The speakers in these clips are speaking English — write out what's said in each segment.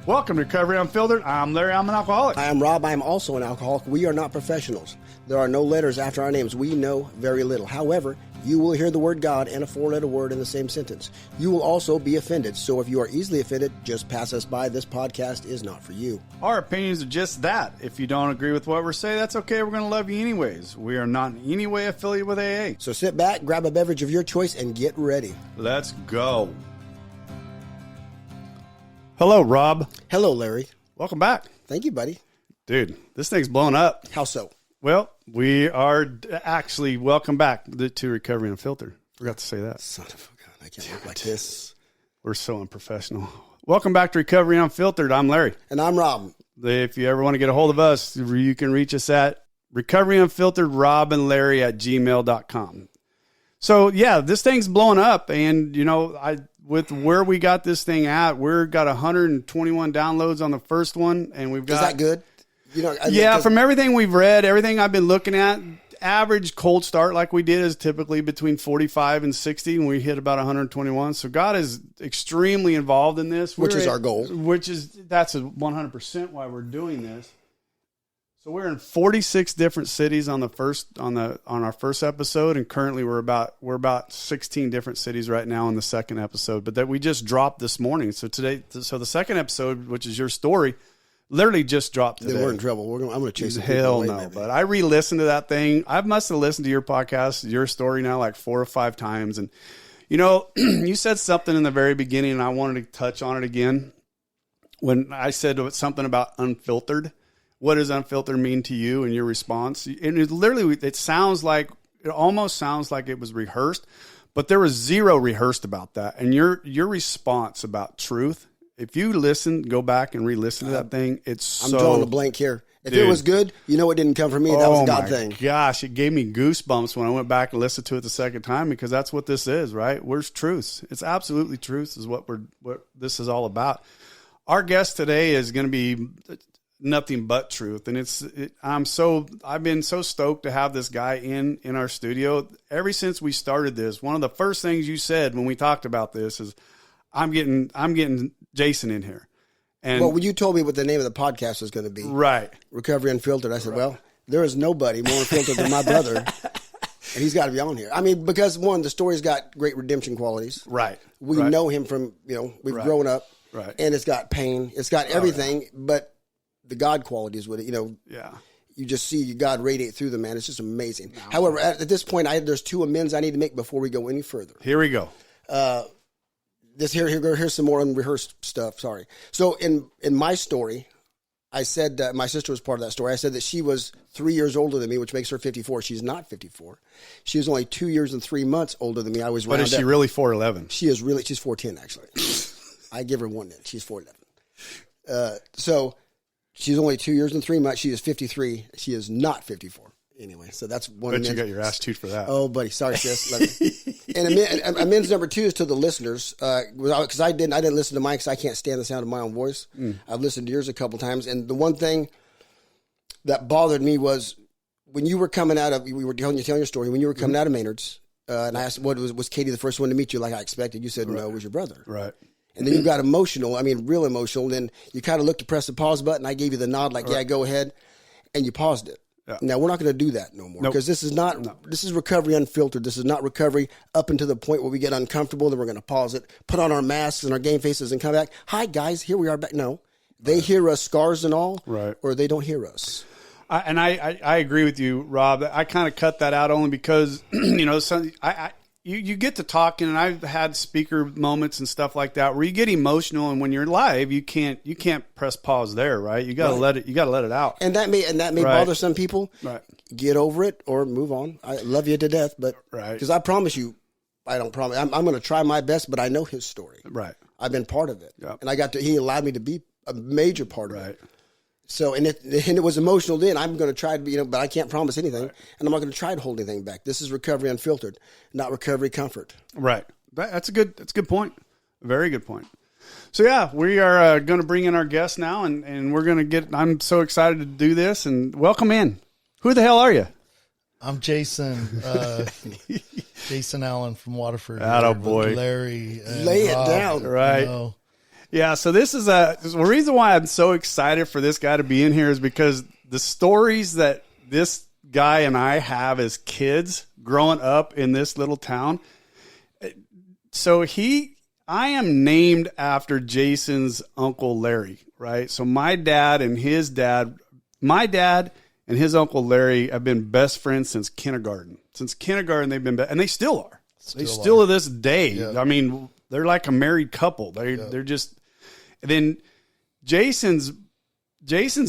Welcome to Recovery Unfiltered. I'm Larry. I'm an alcoholic. I am Rob. I am also an alcoholic. We are not professionals. There are no letters after our names. We know very little. However, you will hear the word God and a four-letter word in the same sentence. You will also be offended. So if you are easily offended, just pass us by. This podcast is not for you. Our opinions are just that. If you don't agree with what we're saying, that's okay. We're going to love you anyways. We are not in any way affiliated with AA. So sit back, grab a beverage of your choice, and get ready. Let's go. Hello, Rob. Hello, Larry. Welcome back. Thank you, buddy. Dude, this thing's blown up. How so? Well, we are actually welcome back to Recovery Unfiltered. Forgot to say that. Son of a gun. I can't look like this. We're so unprofessional. Welcome back to Recovery Unfiltered. I'm Larry. And I'm Rob. If you ever want to get a hold of us, you can reach us at recoveryunfilteredrobandlarry@gmail.com. So, yeah, this thing's blowing up. And, with where we got this thing at, we've got 121 downloads on the first one. And we've got. Is that good? From everything we've read, everything I've been looking at, average cold start like we did is typically between 45 and 60, and we hit about 121. So God is extremely involved in this. Which is our goal. That's 100% why we're doing this. So we're in 46 different cities on our first episode, and currently we're about 16 different cities right now in the second episode, but that we just dropped this morning. So the second episode, which is your story, literally just dropped today. Then we're in trouble. I'm going to chase the hell no. Maybe. But I re-listened to that thing. I must have listened to your podcast, your story now like 4 or 5 times. And, you said something in the very beginning, and I wanted to touch on it again. When I said something about unfiltered, what does unfiltered mean to you and your response? And it almost sounds like it was rehearsed, but there was zero rehearsed about that. And your response about truth, if you go back and re-listen to that thing, I'm drawing a blank here. If it was good, it didn't come from me. That was a God thing. Gosh, it gave me goosebumps when I went back and listened to it the second time, because that's what this is, right? Where's truth? It's absolutely truth is what this is all about. Our guest today is going to be nothing but truth, and I've been so stoked to have this guy in our studio. Ever since we started this, one of the first things you said when we talked about this is, I'm getting Jason in here. And when you told me what the name of the podcast was going to be, right, Recovery Unfiltered, I said, well, there is nobody more unfiltered than my brother, and he's got to be on here. I mean, because one, the story's got great redemption qualities. Right. We know him from, we've grown up. Right. And it's got pain. It's got everything, but the God qualities with it, Yeah. You just see God radiate through the man. It's just amazing. No. However, at this point, there's 2 amends I need to make before we go any further. Here we go. Here's some more unrehearsed stuff. Sorry. So in my story, I said my sister was part of that story. I said that she was 3 years older than me, which makes her 54. She's not 54. She was only 2 years and 3 months older than me. I was. But is she really 4'11"? She's 4'10" actually. I give her one then. She's 4'11". So she's only 2 years and 3 months. She is 53. She is not 54. Anyway, so that's one. Bet you got your ass chewed for that. Oh, buddy, sorry, sis. And amends number 2 is to the listeners, because I didn't listen to mine because I can't stand the sound of my own voice. I've listened to yours a couple times, and the one thing that bothered me was when you were coming out of, we were telling your story when you were coming out of Maynard's, and I asked, was Katie the first one to meet you like I expected? You said no, it was your brother. Right. And then you got emotional. I mean, real emotional. And then you kind of looked to press the pause button. I gave you the nod, like, yeah, go ahead, and you paused it. Yeah. Now, we're not going to do that no more, because this is Recovery Unfiltered. This is not recovery up until the point where we get uncomfortable, then we're going to pause it, put on our masks and our game faces and come back. Hi, guys, here we are back. No, they hear us, scars and all, right, or they don't hear us. I agree with you, Rob. I kind of cut that out only because, you get to talking, and I've had speaker moments and stuff like that where you get emotional, and when you're live, you can't press pause there, right? You got to let it out. And that may bother some people. Right. Get over it or move on. I love you to death, but because I promise you, I don't promise. I'm going to try my best, but I know his story. Right. I've been part of it. Yep. And he allowed me to be a major part of it. So, and it was emotional then. I'm going to try to be, but I can't promise anything. Right. And I'm not going to try to hold anything back. This is Recovery Unfiltered, not Recovery Comfort. Right. That's a good point. A very good point. So, yeah, we are going to bring in our guest now, and we're going to I'm so excited to do this, and welcome in. Who the hell are you? I'm Jason, Jason Allen from Waterford. Attaboy. Larry. Lay it Rob, down. Right. Yeah, so the reason why I'm so excited for this guy to be in here is because the stories that this guy and I have as kids growing up in this little town. So I am named after Jason's Uncle Larry, right? So my dad and his Uncle Larry have been best friends since kindergarten. Since kindergarten, they've been, and they still are. They still to this day. Yeah. I mean, they're like a married couple. They're just. And then Jason's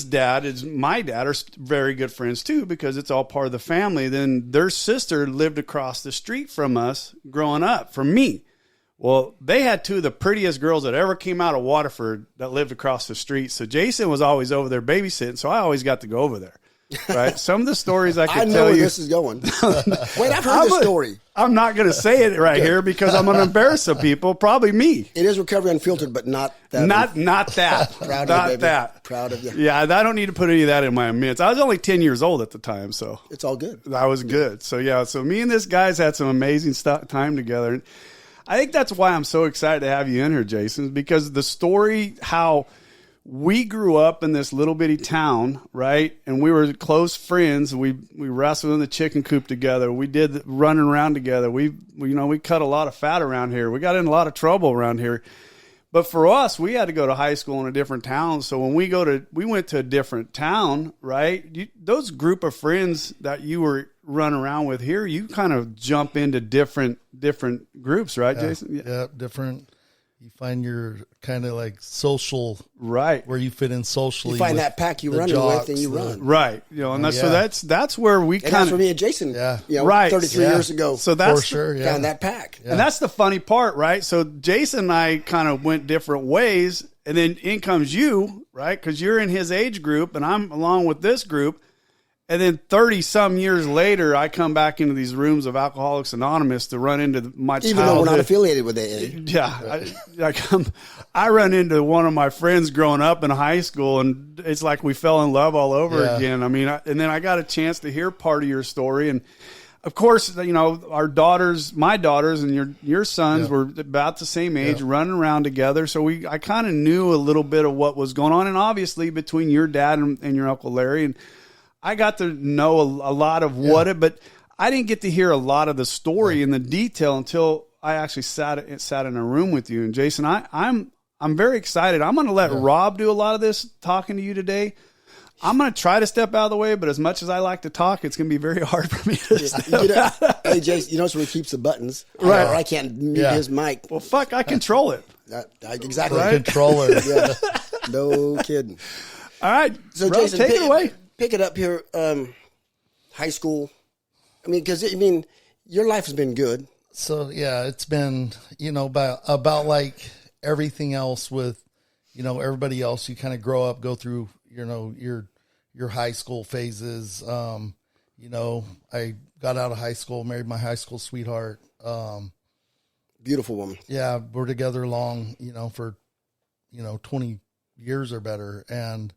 dad is my dad are very good friends too because it's all part of the family. Then their sister lived across the street from us growing up. From me, well, they had two of the prettiest girls that ever came out of Waterford that lived across the street. So Jason was always over there babysitting. So I always got to go over there. Right. Some of the stories I can tell you. I know where this is going. Wait, I've heard this story. I'm not going to say it right here because I'm going to embarrass some people. Probably me. It is Recovery Unfiltered, but not that. Not that. Proud not of you, that. Proud of you. Yeah, I don't need to put any of that in my minutes. I was only 10 years old at the time, so it's all good. I was good. So yeah, so me and this guy's had some amazing time together. And I think that's why I'm so excited to have you in here, Jason, because the story how we grew up in this little bitty town, right? And we were close friends. We wrestled in the chicken coop together. We did running around together. We cut a lot of fat around here. We got in a lot of trouble around here. But for us, we had to go to high school in a different town. So when we went to a different town, right? Those group of friends that you were running around with here, you kind of jump into different groups, right, Jason? Yeah, different. You find your kind of like social, right, where you fit in socially. You find that pack you run with, and you run, right. And that's where we kind of. That's for me and Jason, right, 33 years ago. So that's for sure, found that pack, and that's the funny part, right? So Jason and I kind of went different ways, and then in comes you, right? Because you're in his age group, and I'm along with this group. And then 30 some years later, I come back into these rooms of Alcoholics Anonymous to run into my childhood. Even though we're not affiliated with AA. Yeah. I run into one of my friends growing up in high school, and it's like we fell in love all over again. I mean, and then I got a chance to hear part of your story. And of course, my daughters and your sons were about the same age, running around together. So I kind of knew a little bit of what was going on. And obviously between your dad and your Uncle Larry, and I got to know a lot of but I didn't get to hear a lot of the story and the detail until I actually sat in a room with you. And Jason, I'm very excited. I'm going to let Rob do a lot of this talking to you today. I'm going to try to step out of the way, but as much as I like to talk, it's going to be very hard for me to step out. Hey, Jason, you notice where he keeps the buttons. Right. I can't mute his mic. Well, fuck, I control it. Exactly. Right? Controller. Yeah. No kidding. All right. So, Rob, Jason, take it away. Pick it up here. High school. I mean, because your life has been good. So yeah, it's been about like everything else with everybody else. You kind of grow up, go through your high school phases. I got out of high school, married my high school sweetheart. Beautiful woman. Yeah, we're together long, for 20 years or better, and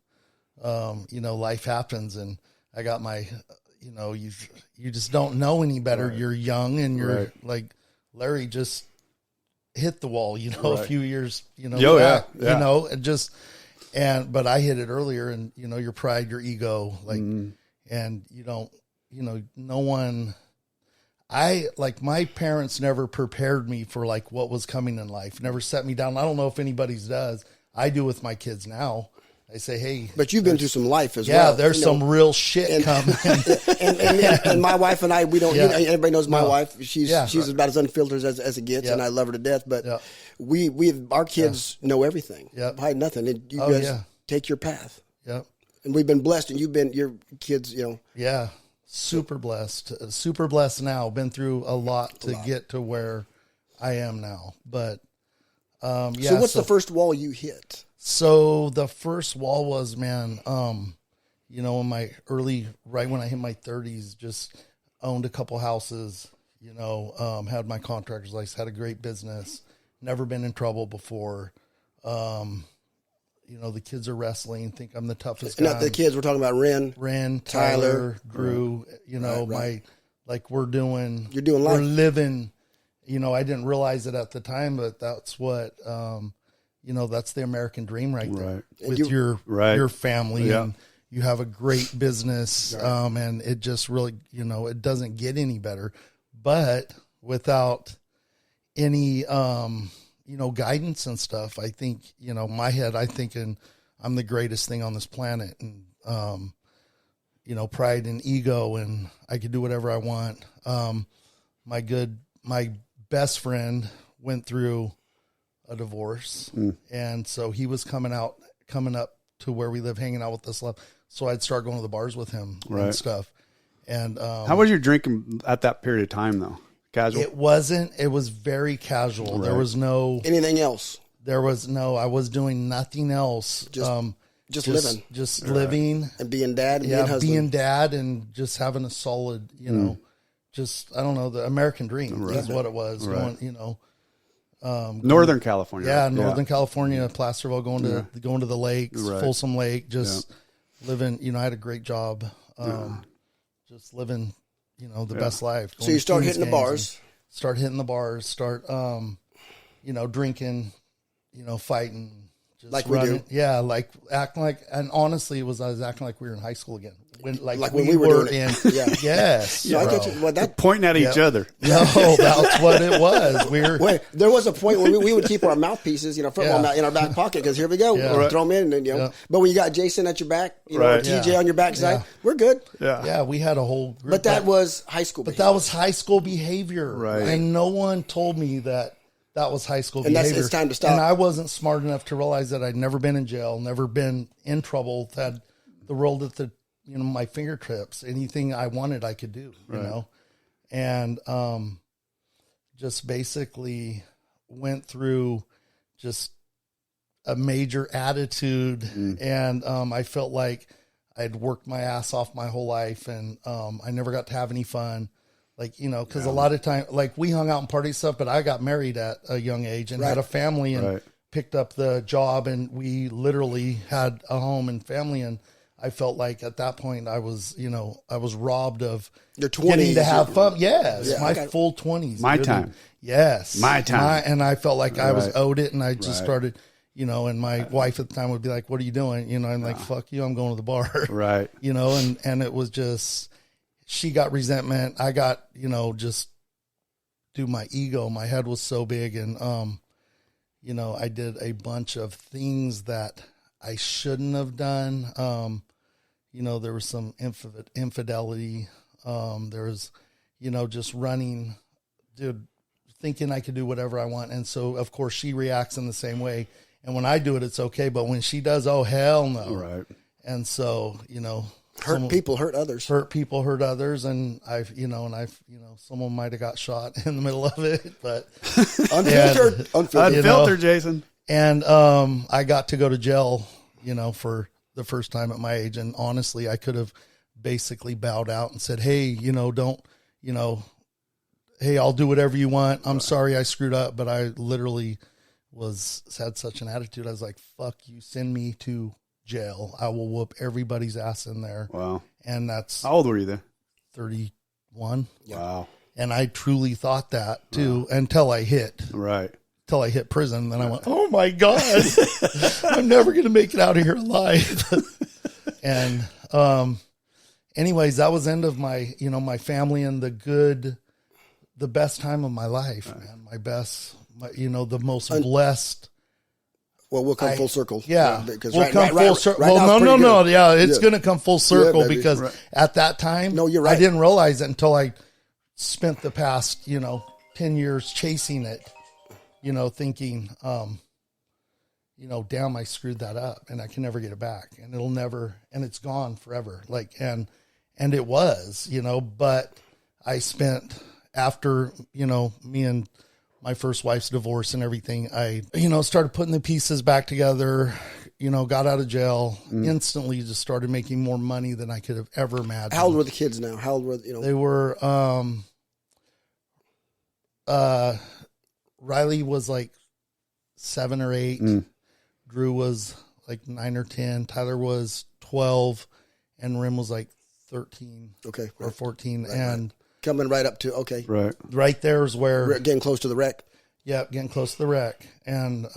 life happens, and I got my, you just don't know any better. Right. You're young, and you're like Larry just hit the wall, a few years, but I hit it earlier, and your pride, your ego, and you don't, no one. My parents never prepared me for what was coming in life. Never set me down. I don't know if anybody's does. I do with my kids now. I say, hey. But you've been through some life as well. Yeah, there's some real shit coming. And my wife and I, we don't, everybody knows my wife. She's about as unfiltered as it gets, and I love her to death. But our kids know everything. Hide nothing. And you guys take your path. Yep. And we've been blessed, and your kids, Yeah. Super blessed. Super blessed now. Been through a lot to get to where I am now. But, So what's the first wall you hit? So the first wall was, in my right when I hit my 30s, just owned a couple houses, had my contractor's license, had a great business, never been in trouble before. The kids are wrestling, think I'm the toughest guy. Not the kids, we're talking about Ren, Tyler, Drew, right. We're doing, you're doing life. We're living, I didn't realize it at the time, but that's what, that's the American dream right there with you, your family. Yeah. And you have a great business. And it just really, it doesn't get any better, but without any, guidance and stuff, I think, my head, I think I'm the greatest thing on this planet, and, pride and ego, and I could do whatever I want. My best friend went through a divorce. And so he was coming up to where we live, hanging out with us. So I'd start going to the bars with him and stuff. And, how was your drinking at that period of time though? Casual? It was very casual. Right. There was no anything else. I was doing nothing else. Just living, living and being dad, and being dad, and just having a solid, just, I don't know, the American dream is what it was. Right. Northern California. Yeah. Northern California, Placerville, going to the lakes, Folsom Lake, just living, I had a great job. Just living, the best life. So you start hitting the bars, drinking, fighting, just like running. we do. Yeah. Like acting like, and honestly, I was acting like we were in high school again. When we were doing it. in, yes. I get you. Well, pointing at each other. No, that's what it was. Wait, there was a point where we would keep our mouthpieces, football in our back pocket, because here we go, throw them in, and But when you got Jason at your back, TJ on your backside, we're good. Yeah, we had a whole group. But that was high school. But that was high school behavior, right? And no one told me that was high school behavior. It's time to stop. And I wasn't smart enough to realize that I'd never been in jail, never been in trouble, had the world at the my fingertips. Anything I wanted, I could do, and just basically went through just a major attitude, and I felt like I'd worked my ass off my whole life, and I never got to have any fun. Like, because a lot of time, like, we hung out and party stuff, but I got married at a young age and had a family and picked up the job, and we literally had a home and family. And I felt like at that point I was robbed of your 20s, getting to have fun. Yes. My full 20s. My time. Yes. My time. And I felt like I was owed it. And I just started, and my wife at the time would be like, "What are you doing?" I'm like, "Fuck you. I'm going to the bar." Right. And it was just, she got resentment. I got, just through my ego, my head was so big. And, I did a bunch of things that I shouldn't have done. There was some infidelity. There was, just running, dude, thinking I could do whatever I want. And so, of course, she reacts in the same way. And when I do it, it's okay. But when she does, oh, hell no. Right. And so, people hurt others. Hurt people hurt others. And someone might have got shot in the middle of it. But unfiltered, Jason. And I got to go to jail, for the first time at my age. And honestly, I could have basically bowed out and said, "Hey, hey, I'll do whatever you want. I'm sorry I screwed up." But I literally had such an attitude. I was like, "Fuck you, send me to jail. I will whoop everybody's ass in there." Wow. And that's... How old were you then? 31. Wow. And I truly thought that too, until I hit. Right. Till I hit prison. Then I went, "Oh my God, I'm never going to make it out of here alive." And, anyways, that was the end of my, my family and the best time of my life, man. The most blessed. Well, we'll come full circle. Yeah. Because we'll come full circle. Well, no. Yeah. It's going to come full circle because at that time, no, you're right. I didn't realize it until I spent the past, 10 years chasing it. Thinking, damn, I screwed that up and I can never get it back, and it's gone forever. Like, and it was, but I spent after, me and my first wife's divorce and everything, I, started putting the pieces back together, got out of jail, instantly just started making more money than I could have ever imagined. How old were the kids now? How old were, They were, Riley was like 7 or 8. Drew was like 9 or 10. Tyler was 12, and Rim was like 13. Okay, or 14, and coming right up to right there is where getting close to the wreck. Yeah, getting close to the wreck, and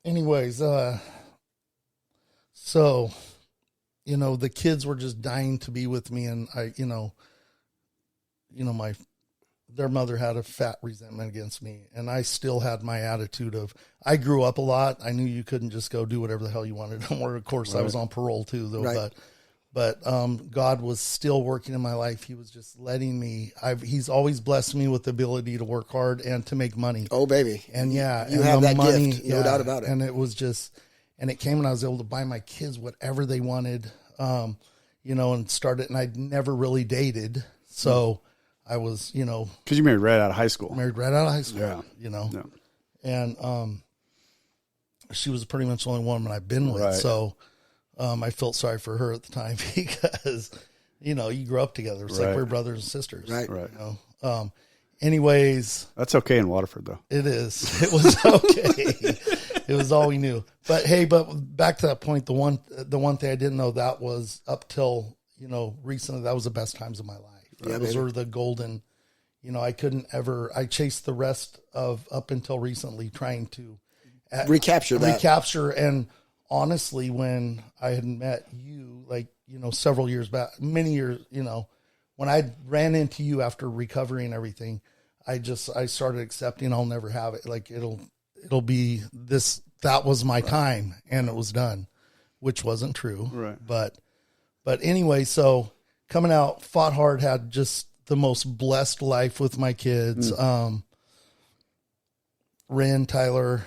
anyways, so, you know, the kids were just dying to be with me, and I, their mother had a fat resentment against me, and I still had my attitude of, I grew up a lot. I knew you couldn't just go do whatever the hell you wanted. Of course, I was on parole too, though, but God was still working in my life. He was just letting me, he's always blessed me with the ability to work hard and to make money. Oh, baby. And yeah, you and have that money, gift, no doubt about it. And it was just, and it came when I was able to buy my kids whatever they wanted, and started, and I'd never really dated. So I was, because you married right out of high school. Yeah. Yeah. And, she was pretty much the only woman I've been with. Right. So, I felt sorry for her at the time because, you grew up together. It's like we're brothers and sisters. Right. Anyways. That's okay in Waterford, though. It is. It was okay. It was all we knew. But hey, back to that point, the one thing I didn't know, that was up till, recently, that was the best times of my life. Yeah, those were the golden, I chased the rest of up until recently trying to recapture. And honestly, when I had met you, several years back, many years, when I ran into you after recovery and everything, I started accepting I'll never have it. Like it'll be this, that was my time and it was done, which wasn't true. Right. But anyway, so coming out, fought hard, had just the most blessed life with my kids. Ren, Tyler,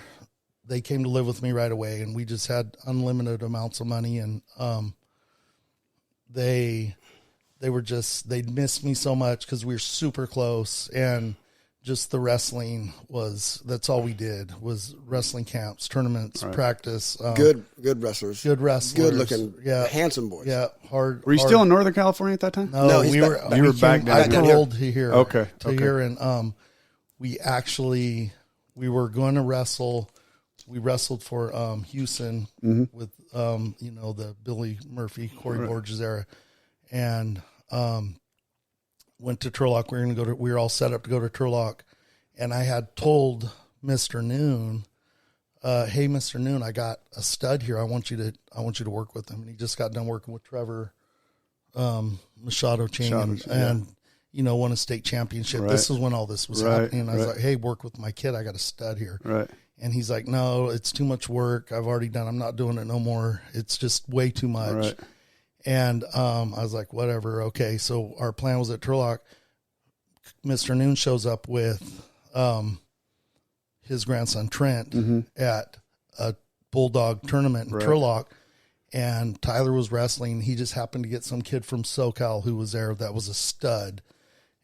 they came to live with me right away, and we just had unlimited amounts of money. And they'd missed me so much because we were super close, and just the wrestling that's all we did was wrestling camps, tournaments, practice. Good wrestlers. Good wrestlers. Good looking, handsome boys. Yeah, hard. Were you still in Northern California at that time? No, you were back down I here. paroled here. Okay. Here, and we were going to wrestle. We wrestled for Houston with the Billy Murphy, Corey Borges era, and went to Turlock. We were all set up to go to Turlock, and I had told Mr. Noon, "Hey, Mr. Noon, I got a stud here. I want you to work with him." And he just got done working with Trevor Machado Chain, and won a state championship. Right. This is when all this was happening. And I was like, "Hey, work with my kid. I got a stud here." Right. And he's like, "No, it's too much work. I'm not doing it no more. It's just way too much." Right. And I was like, whatever. Okay. So our plan was at Turlock. Mr. Noon shows up with his grandson, Trent, at a Bulldog tournament in Turlock. And Tyler was wrestling. He just happened to get some kid from SoCal who was there that was a stud.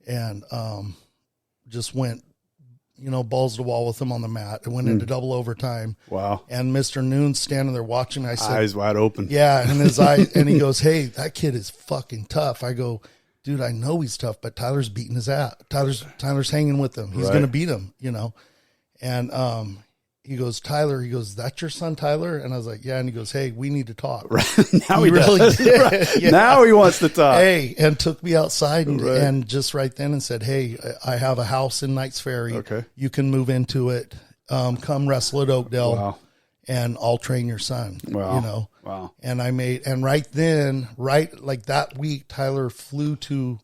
And just went, balls to the wall with him on the mat. It went into double overtime. Wow. And Mr. Noon's standing there watching. I said, eyes wide open. Yeah. And his eye, and he goes, "Hey, that kid is fucking tough." I go, "Dude, I know he's tough, but Tyler's beating his ass. Tyler's hanging with him. He's going to beat him, And he goes, "Tyler," "That's your son, Tyler?" And I was like, "Yeah." And he goes, "Hey, we need to talk." Right. Now he really did. Right. Yeah. Now he wants to talk. Hey, and took me outside and just right then and said, "Hey, I have a house in Knights Ferry. Okay. You can move into it. Come wrestle at Oakdale. Wow. And I'll train your son." Wow. Wow. And right then, like that week, Tyler flew to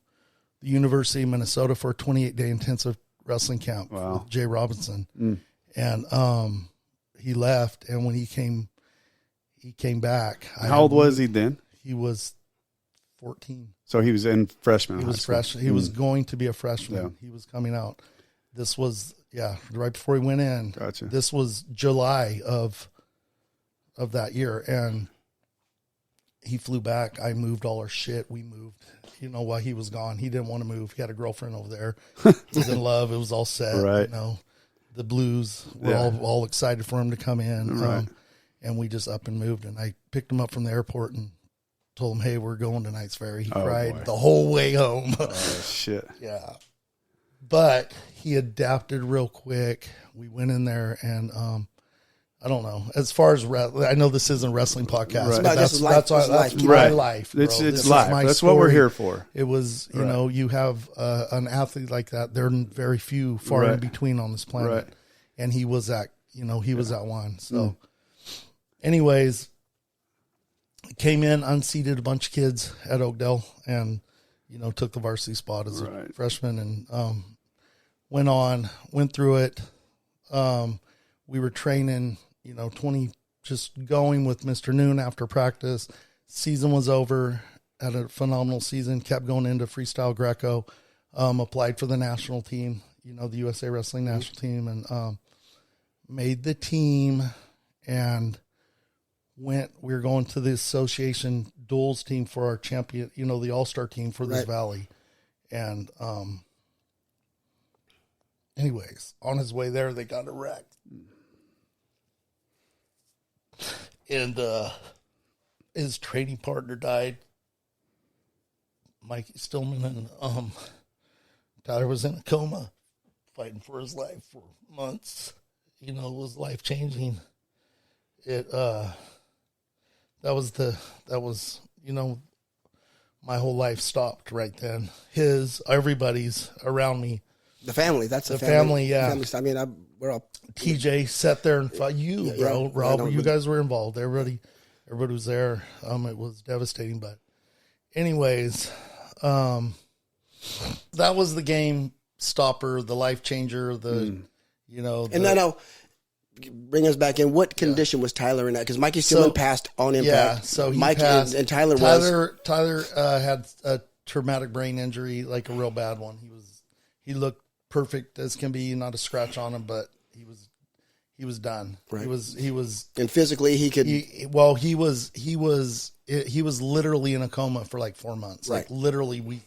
the University of Minnesota for a 28-day intensive wrestling camp with Jay Robinson. And he left, and when he came back. How old was he then? He was 14. So he was in freshman. He was freshman. He was going to be a freshman. Yeah. He was coming out. This was right before he went in. Gotcha. This was July of that year, and he flew back. I moved all our shit. We moved. While he was gone, he didn't want to move. He had a girlfriend over there. He was in love. It was all set. Right. The Blues were all excited for him to come in. Right. And we just up and moved. And I picked him up from the airport and told him, "Hey, we're going to Knights Ferry." He cried the whole way home. Oh, shit. Yeah. But he adapted real quick. We went in there, and I don't know. As far as I know, this isn't a wrestling podcast, Right. but that's my life. Bro. It's life. That's what we're here for. It was, you have an athlete like that. There are very few, far in between on this planet, and he was that. He was that one. So, anyways, came in, unseated a bunch of kids at Oakdale, and took the varsity spot as a freshman, and went through it. We were training, just going with Mr. Noon after practice. Season was over, had a phenomenal season, kept going into freestyle Greco, applied for the national team, the USA Wrestling national team, and made the team, and we were going to the association duels team for our champion, the all-star team for this valley. And anyways, on his way there, they got a wreck. And his training partner died, Mikey Stillman, and Tyler was in a coma, fighting for his life for months. It was life-changing. That was my whole life stopped right then. Everybody's around me. The family, that's the family, yeah. I mean, we're all... TJ sat there and fought Rob, you guys were involved. Everybody was there. It was devastating, but anyways, that was the game stopper, the life changer, and then I'll bring us back in. What condition was Tyler in that? Because Mikey Stillman passed on impact. Yeah, so he passed. And Tyler had a traumatic brain injury, like a real bad one. He looked perfect as can be, not a scratch on him, but he was done. Right. He was, and physically he could. He was literally in a coma for like 4 months. Right. Like literally, we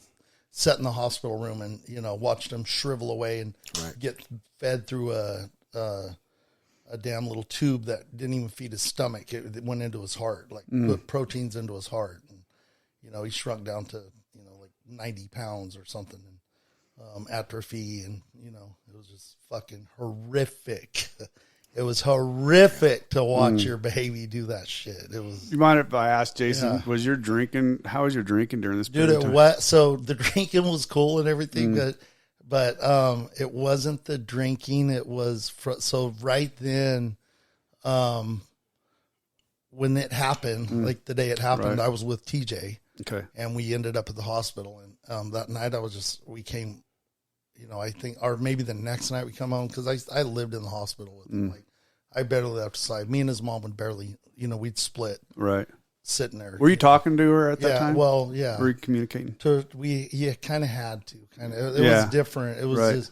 sat in the hospital room and watched him shrivel away and get fed through a damn little tube that didn't even feed his stomach. It went into his heart, like put proteins into his heart. And, he shrunk down to, like 90 pounds or something, and atrophy. And, it was just fucking horrific. It was horrific to watch your baby do that shit. It was. You mind if I ask Jason, how was your drinking during this period of time? So the drinking was cool and everything, but it wasn't the drinking. It was so right then, when it happened, like the day it happened, I was with TJ. Okay. And we ended up at the hospital. And that night we came, I think, or maybe the next night we come home, because I lived in the hospital with him. Like, I barely left his side. Me and his mom would barely, we'd split. Right. Sitting there. Were you talking to her at that time? Well, yeah. Were you communicating? We kind of had to. It was different. It was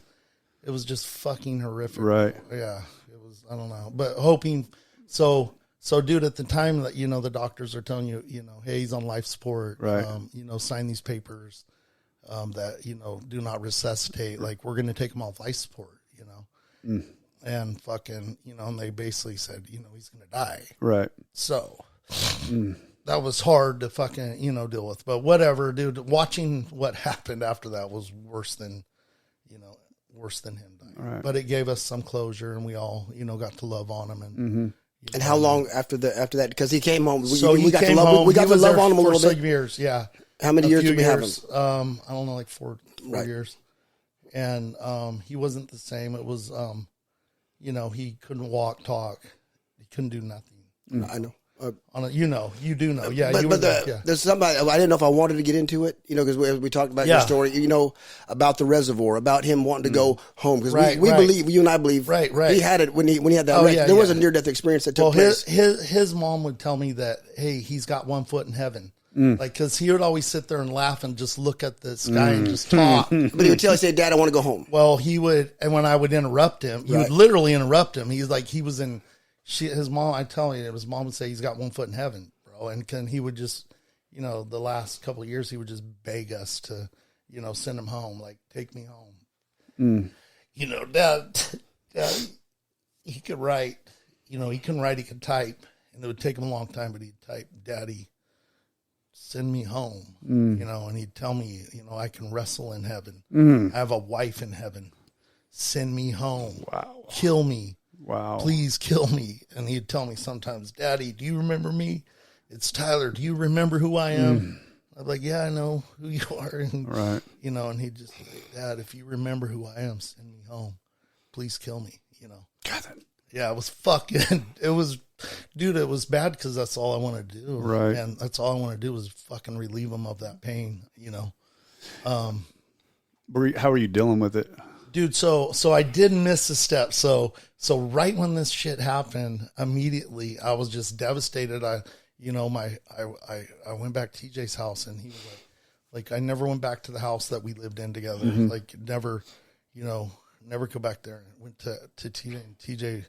it was just fucking horrific. Right. Yeah. It was, I don't know. But hoping, so dude, at the time that, the doctors are telling you, hey, he's on life support. Right. Sign these papers that, do not resuscitate. Like, we're going to take him off life support, and fucking, and they basically said, he's going to die. Right. So that was hard to fucking, deal with, but whatever, dude. Watching what happened after that was worse than him dying. Right. But it gave us some closure, and we all, got to love on him. And and how long after that? Because he came home. We got to love on him a little bit. Years, yeah. How many years did we have him? I don't know, like four years. And he wasn't the same. It was, he couldn't walk, talk. He couldn't do nothing. I know. You do know. Yeah. There's somebody, I didn't know if I wanted to get into it, because we talked about your story, about the reservoir, about him wanting to go home. Because we believe, you and I believe, he had it when he had that wreck. There was a near-death experience that took place. His mom would tell me that, hey, he's got one foot in heaven. Like, because he would always sit there and laugh and just look at the sky and just talk. But he would say, Dad, I want to go home. Well, he would, and when I would interrupt him, he would literally interrupt him. He's like, he was in, his mom, I tell you, his mom would say he's got one foot in heaven, bro. And he would just, the last couple of years, he would just beg us to, send him home, like, take me home. Dad, he could write, he couldn't write, he could type, and it would take him a long time, but he'd type, Daddy, send me home, and he'd tell me, I can wrestle in heaven. I have a wife in heaven. Send me home. Wow. Kill me. Wow. Please kill me. And he'd tell me sometimes, Daddy, do you remember me? It's Tyler. Do you remember who I am? I'm like, yeah, I know who you are. And, and he'd just say, Dad, if you remember who I am, send me home. Please kill me, God, Yeah, it was fucking, it was Dude, it was bad because that's all I want to do. Right. And that's all I want to do is fucking relieve them of that pain, you know. How are you dealing with it? Dude, so I did miss a step. So right when this shit happened, immediately I was just devastated. I went back to TJ's house, and he was like I never went back to the house that we lived in together. Mm-hmm. Like never go back there. Went to TJ, and TJ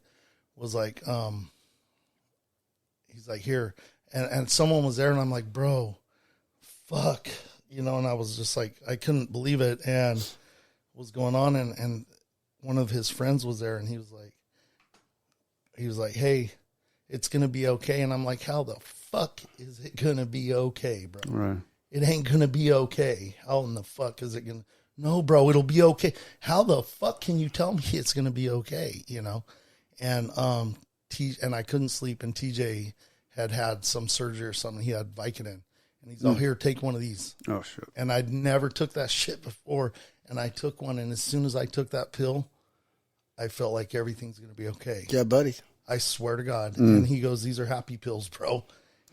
was like, he's like, here. And someone was there, and I'm like, bro, fuck. And I was just like, I couldn't believe it. And what was going on. And one of his friends was there, and he was like, hey, it's going to be okay. And I'm like, how the fuck is it going to be okay, bro? Right. It ain't going to be okay. How in the fuck is it going to? No, bro, it'll be okay. How the fuck can you tell me it's going to be okay? And, and I couldn't sleep, and TJ had some surgery or something. He had Vicodin. And he's, oh, here, take one of these. Oh, shit. And I'd never took that shit before. And I took one. And as soon as I took that pill, I felt like everything's going to be okay. Yeah, buddy. I swear to God. And he goes, these are happy pills, bro.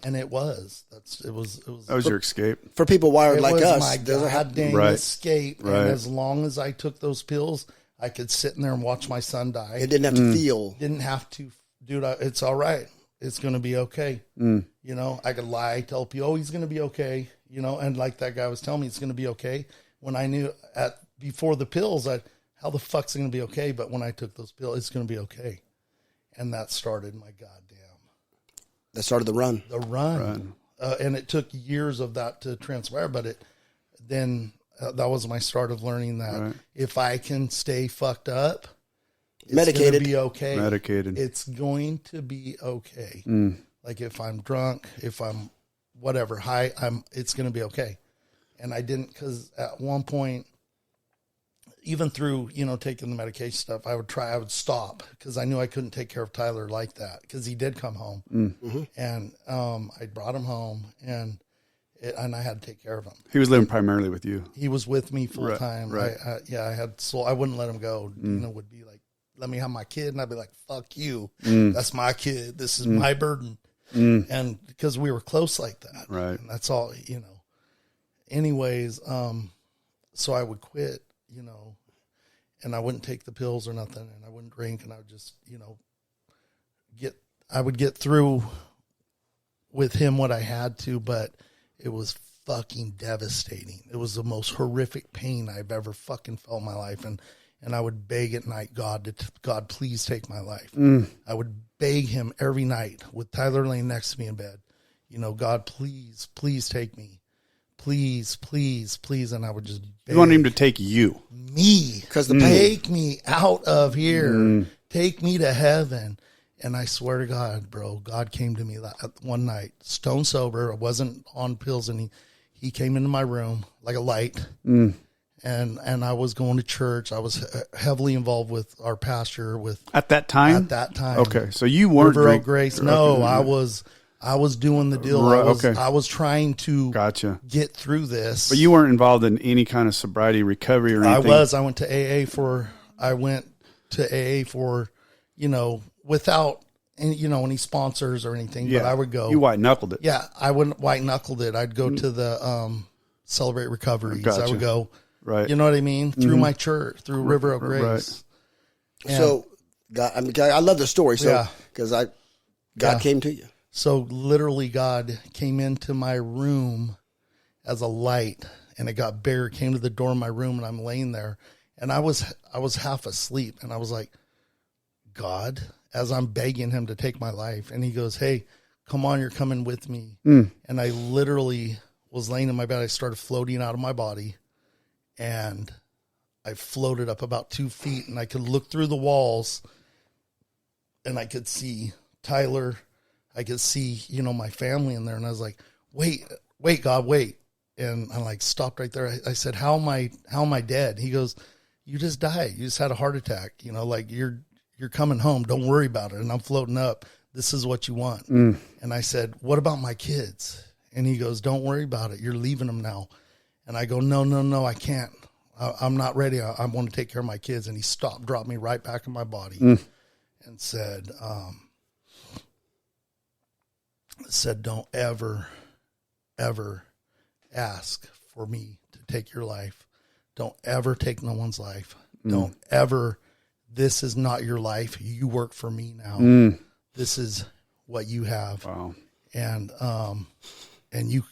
And it was. That was your escape. For people wired like us. My goddamn right. escape. Right. And as long as I took those pills, I could sit in there and watch my son die. It didn't have to feel. Didn't have to. Dude, it's all right. It's going to be okay. I could lie, tell people, oh, he's going to be okay. And like that guy was telling me, it's going to be okay. When I knew before the pills, how the fuck's it going to be okay? But when I took those pills, it's going to be okay. And that started my goddamn. That started the run. The run. And it took years of that to transpire. But that was my start of learning that if I can stay fucked up, it's going to be okay. Medicated. It's going to be okay. Like if I'm drunk, if I'm whatever high, it's going to be okay. And I didn't, because at one point, even through taking the medication stuff, I would stop because I knew I couldn't take care of Tyler like that because he did come home, and I brought him home and I had to take care of him. He was living primarily with you. He was with me full time. Right. I wouldn't let him go. Would be like, let me have my kid. And I'd be like, fuck you. That's my kid. This is my burden. And because we were close like that. Right. And that's all, anyways. So I would quit, and I wouldn't take the pills or nothing, and I wouldn't drink, and I would just, I would get through with him what I had to, but it was fucking devastating. It was the most horrific pain I've ever fucking felt in my life. And I would beg at night, God, please take my life. I would beg him every night with Tyler laying next to me in bed. God, please, please take me. Please, please, please. And I would just beg. You want him to take you. Me. Because take me out of here. Take me to heaven. And I swear to God, bro, God came to me one night, stone sober. I wasn't on pills. And he came into my room like a light. And I was going to church. I was heavily involved with our pastor. At that time. Okay, so you weren't River Oak Grace. No, I was doing the deal. I was trying to get through this. But you weren't involved in any kind of sobriety recovery or anything. I went to AA for without any sponsors or anything. But I would go. You white knuckled it. Yeah, I wouldn't white knuckled it. I'd go to the Celebrate Recoveries. I would go. Right. You know what I mean? Through my church, through River Oak Grace. Right. So, God, I love the story. So, because God came to you. So literally God came into my room as a light, and it got bigger, came to the door of my room, and I'm laying there, and I was half asleep, and I was like, God, as I'm begging him to take my life, and he goes, hey, come on, you're coming with me. And I literally was laying in my bed. I started floating out of my body, and I floated up about 2 feet, and I could look through the walls, and I could see Tyler. I could see, my family in there, and I was like, wait, God, wait. And I stopped right there. I said, how am I dead? He goes, you just died. You just had a heart attack. You're coming home. Don't worry about it. And I'm floating up. This is what you want. And I said, what about my kids? And he goes, don't worry about it. You're leaving them now. And I go, no, I can't. I'm not ready. I want to take care of my kids. And he dropped me right back in my body and said, said, don't ever, ever ask for me to take your life. Don't ever take no one's life. Don't ever, this is not your life. You work for me now. This is what you have. Wow. And you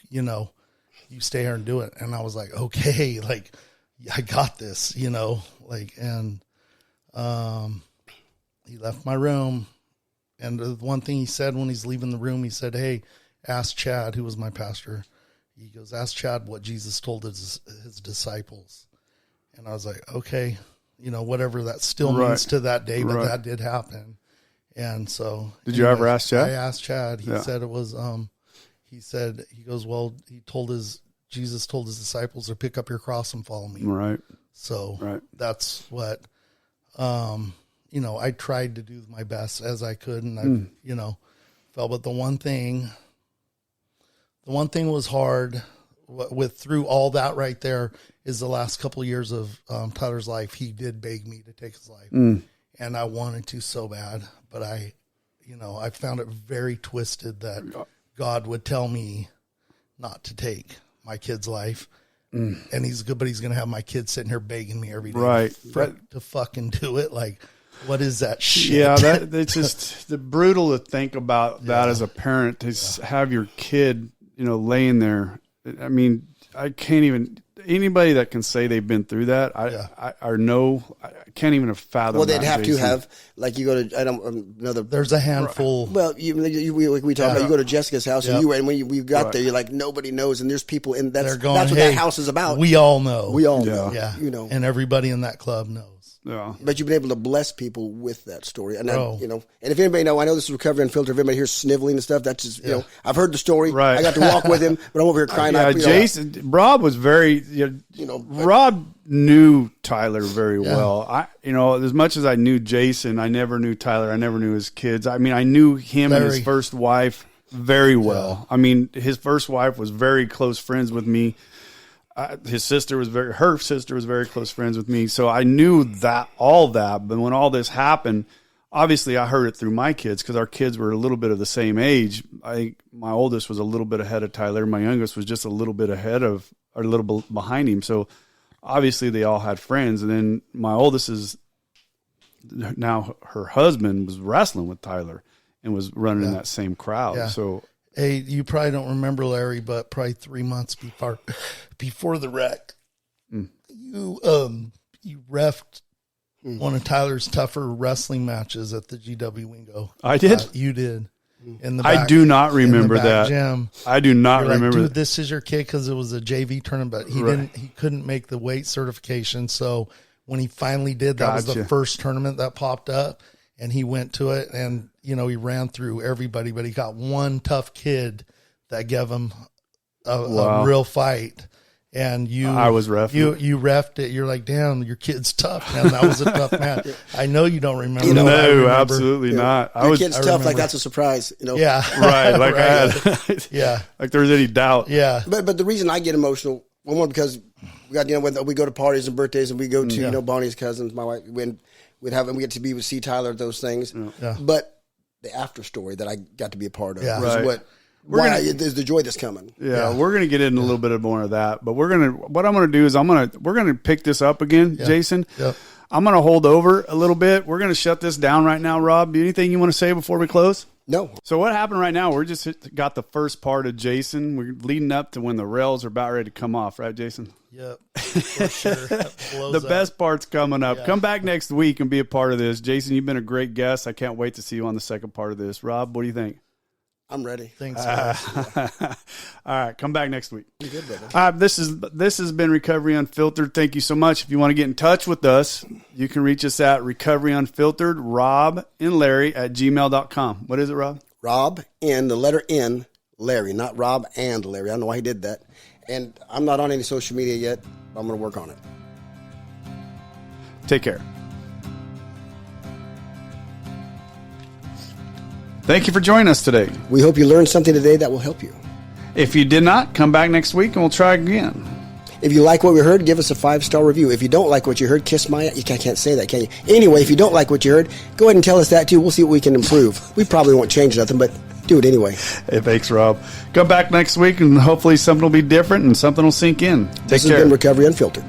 stay here and do it. And I was like, okay, like, I got this, like, and, he left my room. And the one thing he said when he's leaving the room, he said, hey, ask Chad, who was my pastor. He goes, ask Chad what Jesus told his disciples. And I was like, okay, whatever that still means to that day, but that did happen. And so. Did you ever ask Chad? I asked Chad. He said it was, he goes, well, Jesus told his disciples to pick up your cross and follow me. Right. So that's what, I tried to do my best as I could. And I, felt, but the one thing was hard through all that right there is the last couple of years of Tyler's life. He did beg me to take his life and I wanted to so bad, but I found it very twisted that God would tell me not to take my kid's life. And he's good, but he's going to have my kid sitting here begging me every day to fucking do it. Like, what is that shit? Yeah, it's just brutal to think about that as a parent, to have your kid, laying there. I mean, I can't even, anybody that can say they've been through that, I can't even fathom. Well, they'd that, have Jason. to have, like, you go to, there's a handful. Well, we talk about, you go to Jessica's house and when we got there, you're like, nobody knows. And there's people in that's what that house is about. We all know. Yeah. And everybody in that club knows. Yeah. But you've been able to bless people with that story. And and if anybody I know this is Recovery Unfiltered. If anybody hears sniveling and stuff, that's just, I've heard the story. Right. I got to walk with him, but I'm over here crying out. Jason, Rob was very, Rob knew Tyler very well. As much as I knew Jason, I never knew Tyler. I never knew his kids. I mean, I knew him and his first wife very well. I mean, his first wife was very close friends with me. Her sister was very close friends with me. So I knew all that. But when all this happened, obviously I heard it through my kids because our kids were a little bit of the same age. I think my oldest was a little bit ahead of Tyler. My youngest was just a little bit behind him. So obviously they all had friends. And then my oldest is now her husband was wrestling with Tyler and was running in that same crowd. Yeah. So, hey, you probably don't remember, Larry, but probably 3 months before the wreck, you reffed one of Tyler's tougher wrestling matches at the GW Wingo. I did. You did. In the back, I do not remember that. Gym. I do not remember. Dude, this is your kid because it was a JV tournament. He couldn't make the weight certification. So when he finally did, that was the first tournament that popped up, and he went to it, and he ran through everybody, but he got one tough kid that gave him a real fight. And I was ref. You reffed it. You're like, damn, your kid's tough, man. That was a tough match. I know you don't remember. No, absolutely not. Your kid's tough. Like, that's a surprise. Yeah. Right. Like I had, like there was any doubt. Yeah. But the reason I get emotional, one, because we got, when we go to parties and birthdays and we go to, Bonnie's cousins, my wife, we get to see Tyler at those things. Yeah. But the after story that I got to be a part of is is the joy that's coming. Yeah, we're gonna get into a little bit more of that, but what I'm gonna do is we're gonna pick this up again, Jason. Yeah. I'm gonna hold over a little bit. We're gonna shut this down right now, Rob. Anything you want to say before we close? No. So what happened right now? We're just got the first part of Jason. We're leading up to when the rails are about ready to come off, right, Jason? Yep, for sure. The best part's coming up. Yeah. Come back next week and be a part of this. Jason, you've been a great guest. I can't wait to see you on the second part of this. Rob, what do you think? I'm ready. Thanks. All right, come back next week. You're good, brother. This has been Recovery Unfiltered. Thank you so much. If you want to get in touch with us, you can reach us at Recovery Unfiltered, Rob and Larry at gmail.com. What is it, Rob? Rob and the letter N, Larry, not Rob and Larry. I don't know why he did that. And I'm not on any social media yet, but I'm going to work on it. Take care. Thank you for joining us today. We hope you learned something today that will help you. If you did not, come back next week and we'll try again. If you like what we heard, give us a 5-star review. If you don't like what you heard, kiss my... You can't say that, can you? Anyway, if you don't like what you heard, go ahead and tell us that too. We'll see what we can improve. We probably won't change nothing, but Do it anyway. Hey, thanks, Rob. Come back next week, and hopefully something will be different and something will sink in. This has been Recovery Unfiltered.